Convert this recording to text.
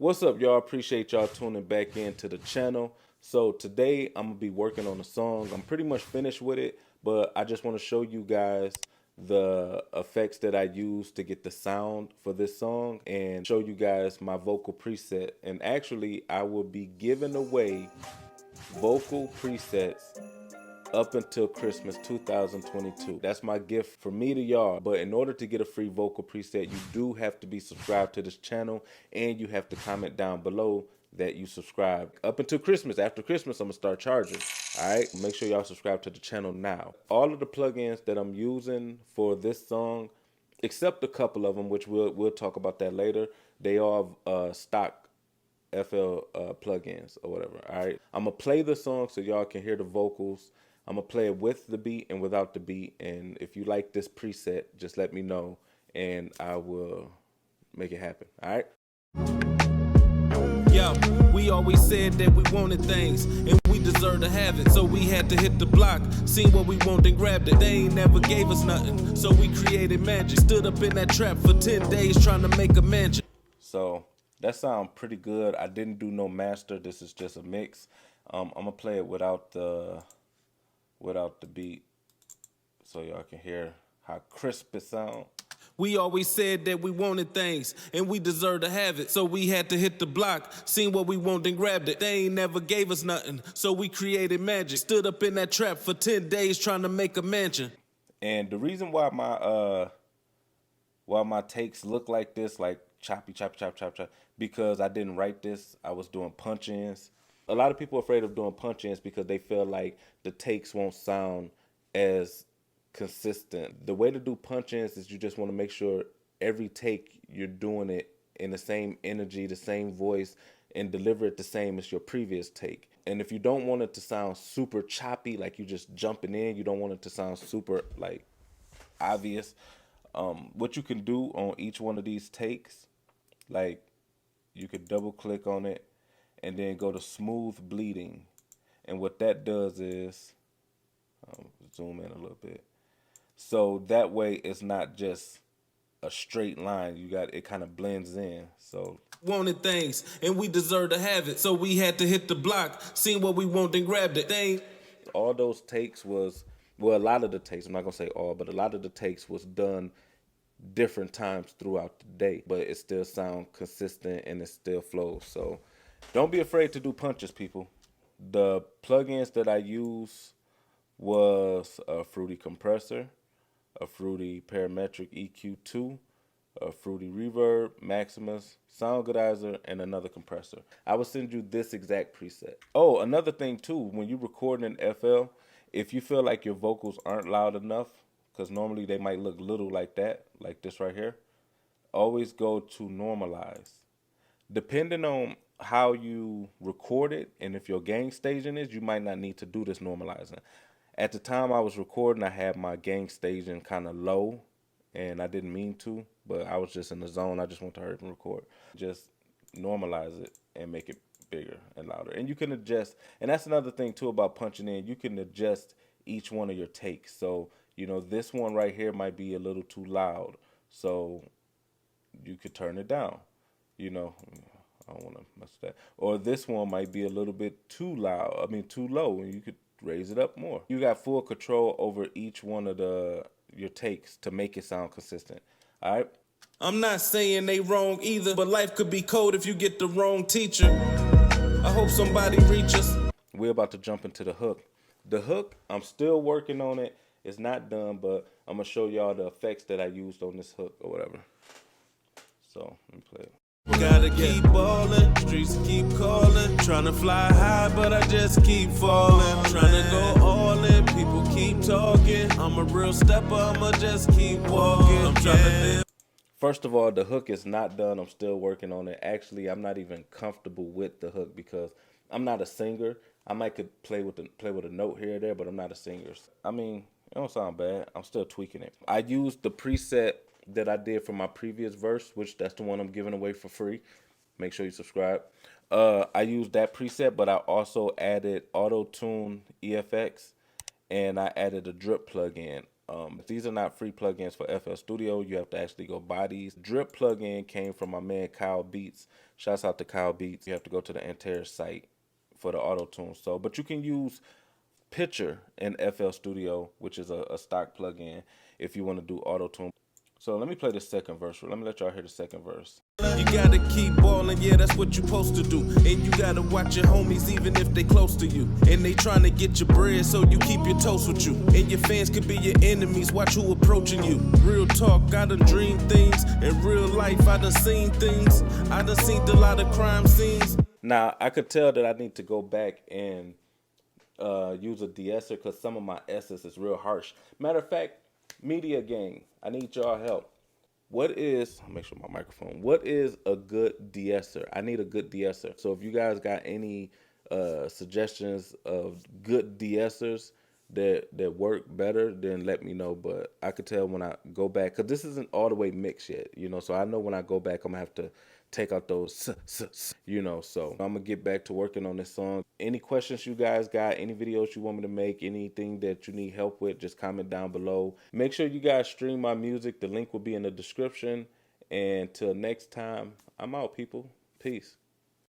What's up, y'all? Appreciate y'all tuning back into the channel. So today I'm gonna be working on a song. I'm pretty much finished with it, but I just want to show you guys the effects that I use to get the sound for this song and show you guys my vocal preset. And actually, I will be giving away vocal presets up until Christmas 2022. That's my gift for me to y'all. But in order to get a free vocal preset, you do have to be subscribed to this channel and you have to comment down below that you subscribe. Up until Christmas. After Christmas, I'm gonna start charging. All right, make sure y'all subscribe to the channel now. All of the plugins that I'm using for this song, except a couple of them, which we'll talk about that later, they are stock FL plugins or whatever. All right, I'm gonna play the song so y'all can hear the vocals. I'm gonna play it with the beat and without the beat. And if you like this preset, just let me know and I will make it happen. All right. Yo, we always said that we wanted things and we deserve to have it, so we had to hit the block, seen what we want and grabbed it. They ain't never gave us nothing, so we created magic. Stood up in that trap for 10 days trying to make a mansion. So that sounds pretty good. I didn't do no master. This is just a mix. I'm gonna play it without the beat so y'all can hear how crisp it sounds. We always said that we wanted things and we deserve to have it, so we had to hit the block, seen what we want and grabbed it. They ain't never gave us nothing, so we created magic. Stood up in that trap for 10 days trying to make a mansion. And the reason why my takes look like this, like choppy, because I didn't write this. I was doing punch-ins. A lot of people are afraid of doing punch-ins because they feel like the takes won't sound as consistent. The way to do punch-ins is you just want to make sure every take you're doing it in the same energy, the same voice, and deliver it the same as your previous take. And if you don't want it to sound super choppy, like you just jumping in, you don't want it to sound super like obvious, what you can do on each one of these takes, like you could double click on it and then go to smooth bleeding. And what that does is, zoom in a little bit. So that way it's not just a straight line. You got it kind of blends in. So Wanted things and we deserve to have it, so we had to hit the block, seen what we want and grabbed it. They ain't all those takes was, well, a lot of the takes, I'm not gonna say all, but a lot of the takes was done different times throughout the day, but it still sound consistent and it still flows. So don't be afraid to do punches, people. The plugins that I use was a Fruity Compressor, a Fruity Parametric EQ2, a Fruity Reverb, Maximus, Soundgoodizer, and another compressor. I will send you this exact preset. Oh, another thing too, when you record in FL, if you feel like your vocals aren't loud enough, because normally they might look little like that, like this right here, always go to normalize. Depending on how you record it and if your gain staging is, you might not need to do this normalizing. At the time I was recording, I had my gain staging kind of low, and I didn't mean to, but I was just in the zone. I just want to hurry up and record. Just normalize it and make it bigger and louder. And you can adjust, and that's another thing too about punching in. You can adjust each one of your takes. So, you know, this one right here might be a little too loud, so you could turn it down. You know, I don't want to mess with that. Or this one might be a little bit too loud, too low, and you could raise it up more. You got full control over each one of your takes to make it sound consistent. All right. I'm not saying they wrong either, but life could be cold if you get the wrong teacher. I hope somebody reach us. We're about to jump into the hook. The hook, I'm still working on it. It's not done, but I'm gonna show y'all the effects that I used on this hook or whatever. So let me play it. Gotta keep ballin', streets keep calling. Tryna fly high, but I just keep falling. Tryna go all in, people keep talking. I'm a real stepper, I'ma just keep walking. I'm tryna live. First of all, the hook is not done. I'm still working on it. Actually, I'm not even comfortable with the hook because I'm not a singer. I might could play with a note here or there, but I'm not a singer. I mean, it don't sound bad. I'm still tweaking it. I used the preset that I did for my previous verse, which that's the one I'm giving away for free. Make sure you subscribe. I used that preset, but I also added auto tune EFX, and I added a drip plugin. These are not free plugins for FL Studio. You have to actually go buy these. Drip plugin came from my man Kyle Beats. Shouts out to Kyle Beats. You have to go to the Antares site for the auto tune. So, but you can use Pitcher in FL Studio, which is a stock plugin, if you want to do auto tune. So let me play the second verse. Let me let y'all hear the second verse. You gotta keep ballin', yeah, that's what you supposed to do. And you gotta watch your homies even if they close to you. And they trying to get your bread, so you keep your toast with you. And your fans could be your enemies, watch who approaching you. Real talk, I done dreamed things. In real life, I done seen things. I done seen a lot of crime scenes. Now, I could tell that I need to go back and use a de-esser because some of my S's is real harsh. Matter of fact, media gang, I need y'all help. What is, I'll make sure my microphone, what is a good de-esser? I need a good de-esser. So if you guys got any suggestions of good de-essers that work better, then let me know. But I could tell when I go back, because this isn't all the way mixed yet, so I know when I go back, I'm going to have to take out those so I'm gonna get back to working on this song. Any questions you guys got, any videos you want me to make, anything that you need help with, just comment down below. Make sure you guys stream my music. The link will be in the description. And till next time, I'm out, people. Peace.